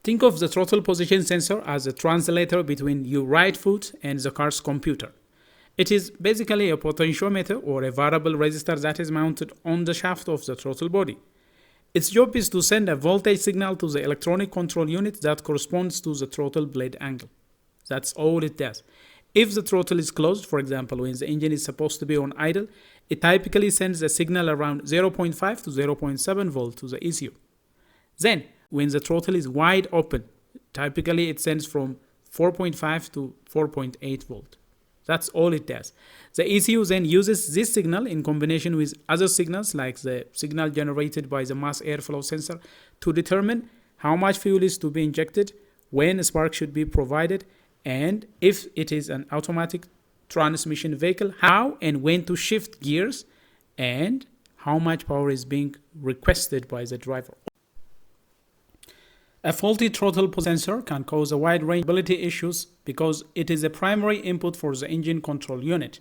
Think of the throttle position sensor as a translator between your right foot and the car's computer. It is basically a potentiometer or a variable resistor that is mounted on the shaft of the throttle body. Its job is to send a voltage signal to the electronic control unit that corresponds to the throttle blade angle. That's all it does. If the throttle is closed, for example, when the engine is supposed to be on idle, it typically sends a signal around 0.5 to 0.7 volt to the ECU. Then, when the throttle is wide open, typically it sends from 4.5 to 4.8 volt. That's all it does. The ECU then uses this signal in combination with other signals like the signal generated by the mass airflow sensor to determine how much fuel is to be injected, when a spark should be provided, and if it is an automatic transmission vehicle, how and when to shift gears, and how much power is being requested by the driver. A faulty throttle sensor can cause a wide range of reliability issues because it is a primary input for the engine control unit.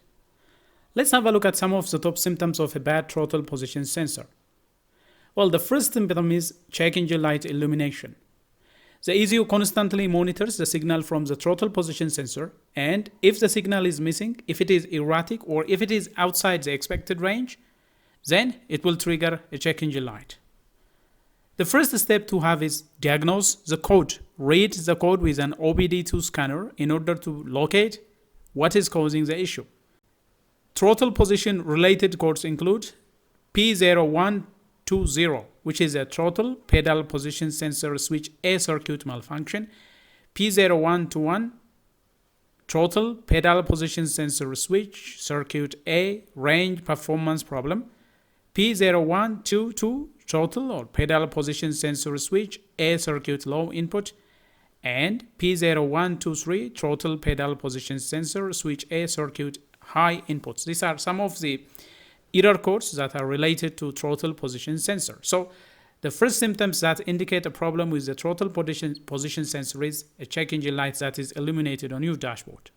Let's have a look at some of the top symptoms of a bad throttle position sensor. Well, the first symptom is check engine light illumination. The ECU constantly monitors the signal from the throttle position sensor, and if the signal is missing, if it is erratic, or if it is outside the expected range, then it will trigger a check engine light. The first step to have is diagnose the code. Read the code with an OBD2 scanner in order to locate what is causing the issue. Throttle position related codes include P0120, which is a throttle pedal position sensor switch A circuit malfunction, P0121, throttle pedal position sensor switch circuit A range performance problem, P0122, throttle or pedal position sensor switch A circuit low input, and P0123, throttle pedal position sensor switch A circuit high inputs. These are some of the error codes that are related to throttle position sensor. So the first symptoms that indicate a problem with the throttle position sensor is a check engine light that is illuminated on your dashboard.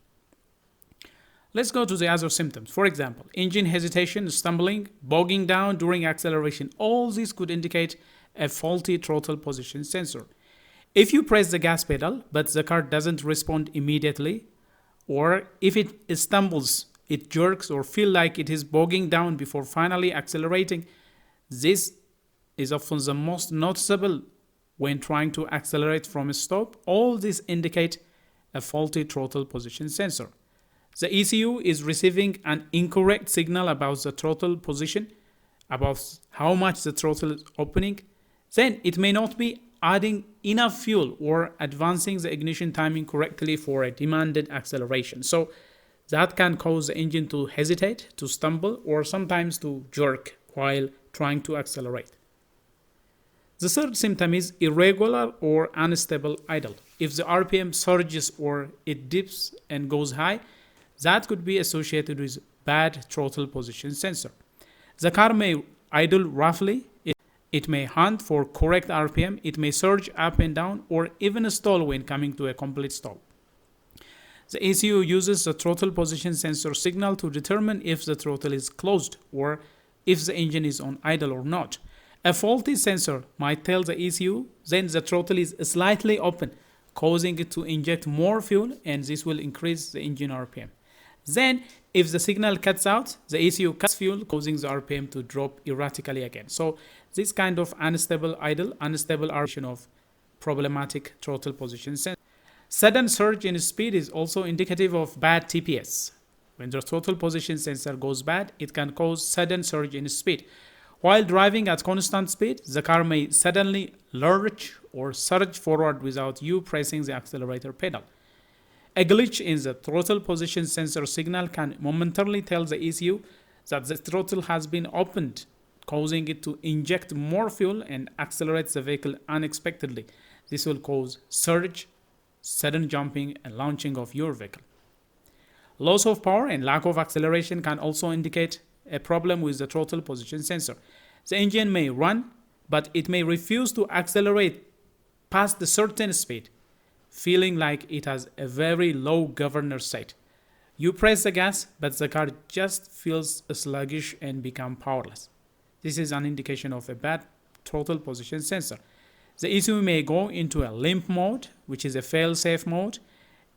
Let's go to the other symptoms. For example, engine hesitation, stumbling, bogging down during acceleration. All these could indicate a faulty throttle position sensor. If you press the gas pedal, but the car doesn't respond immediately, or if it stumbles, it jerks, or feel like it is bogging down before finally accelerating, this is often the most noticeable when trying to accelerate from a stop. All these indicate a faulty throttle position sensor. The ECU is receiving an incorrect signal about the throttle position, about how much the throttle is opening. Then it may not be adding enough fuel or advancing the ignition timing correctly for a demanded acceleration. So that can cause the engine to hesitate, to stumble, or sometimes to jerk while trying to accelerate. The third symptom is irregular or unstable idle. If the RPM surges or it dips and goes high, that could be associated with bad throttle position sensor. The car may idle roughly, it may hunt for correct RPM, it may surge up and down, or even stall when coming to a complete stop. The ECU uses the throttle position sensor signal to determine if the throttle is closed or if the engine is on idle or not. A faulty sensor might tell the ECU then the throttle is slightly open, causing it to inject more fuel, and this will increase the engine RPM. Then, if the signal cuts out, the ECU cuts fuel, causing the RPM to drop erratically again. So, this kind of unstable idle, unstable RPM of problematic throttle position sensor. Sudden surge in speed is also indicative of bad TPS. When the throttle position sensor goes bad, it can cause sudden surge in speed. While driving at constant speed, the car may suddenly lurch or surge forward without you pressing the accelerator pedal. A glitch in the throttle position sensor signal can momentarily tell the ECU that the throttle has been opened, causing it to inject more fuel and accelerate the vehicle unexpectedly. This will cause surge, sudden jumping, and launching of your vehicle. Loss of power and lack of acceleration can also indicate a problem with the throttle position sensor. The engine may run, but it may refuse to accelerate past a certain speed, feeling like it has a very low governor state. You press the gas, but the car just feels sluggish and becomes powerless. This is an indication of a bad throttle position sensor. The ECU may go into a limp mode, which is a fail-safe mode,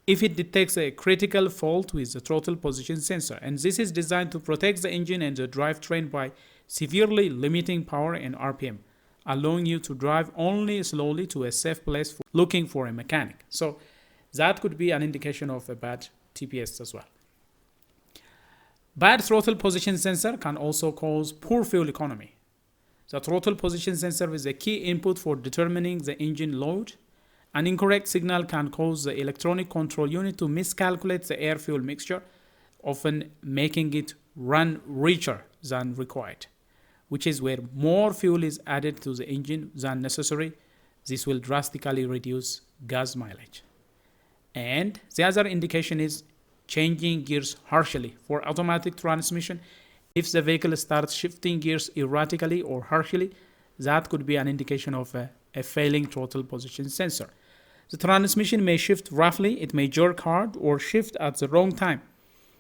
if it detects a critical fault with the throttle position sensor. And this is designed to protect the engine and the drivetrain by severely limiting power and RPM, allowing you to drive only slowly to a safe place for looking for a mechanic. So that could be an indication of a bad TPS as well. Bad throttle position sensor can also cause poor fuel economy. The throttle position sensor is a key input for determining the engine load. An incorrect signal can cause the electronic control unit to miscalculate the air-fuel mixture, often making it run richer than required, which is where more fuel is added to the engine than necessary. This will drastically reduce gas mileage. And the other indication is changing gears harshly. For automatic transmission, if the vehicle starts shifting gears erratically or harshly, that could be an indication of a failing throttle position sensor. The transmission may shift roughly, it may jerk hard or shift at the wrong time.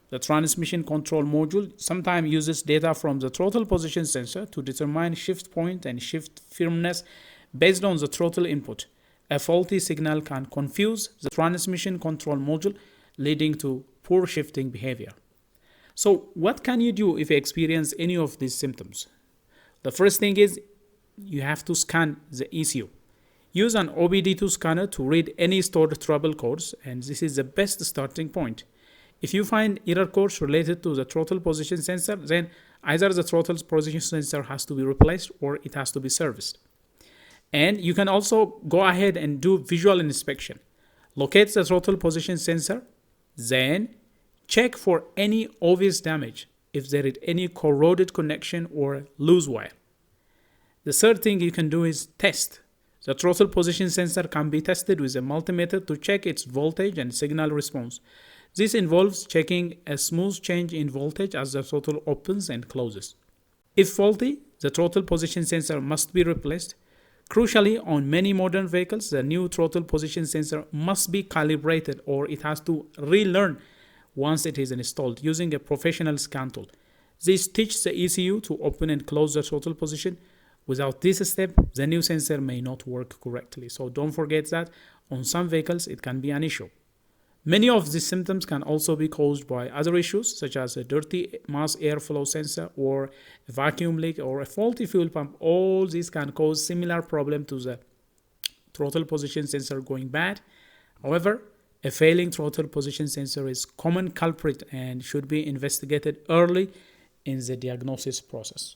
The transmission control module sometimes uses data from the throttle position sensor to determine shift point and shift firmness based on the throttle input. A faulty signal can confuse the transmission control module, leading to poor shifting behavior. So what can you do if you experience any of these symptoms? The first thing is you have to scan the ECU. Use an OBD2 scanner to read any stored trouble codes, and this is the best starting point. If you find error codes related to the throttle position sensor, then either the throttle position sensor has to be replaced or it has to be serviced. And you can also go ahead and do visual inspection. Locate the throttle position sensor, then check for any obvious damage, if there is any corroded connection or loose wire. The third thing you can do is test. The throttle position sensor can be tested with a multimeter to check its voltage and signal response. This involves checking a smooth change in voltage as the throttle opens and closes. If faulty, the throttle position sensor must be replaced. Crucially, on many modern vehicles, the new throttle position sensor must be calibrated, or it has to relearn once it is installed using a professional scan tool. This teaches the ECU to open and close the throttle position. Without this step, the new sensor may not work correctly. So don't forget that on some vehicles it can be an issue. Many of these symptoms can also be caused by other issues, such as a dirty mass airflow sensor or a vacuum leak or a faulty fuel pump. All these can cause similar problem to the throttle position sensor going bad. However, a failing throttle position sensor is a common culprit and should be investigated early in the diagnosis process.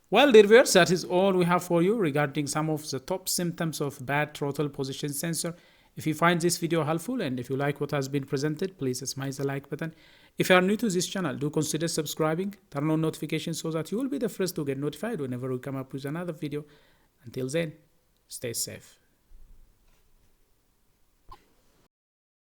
Well, dear viewers, that is all we have for you regarding some of the top symptoms of bad throttle position sensor. If you find this video helpful and if you like what has been presented, please smash the like button. If you are new to this channel, do consider subscribing, turn on notifications so that you will be the first to get notified whenever we come up with another video. Until then, stay safe.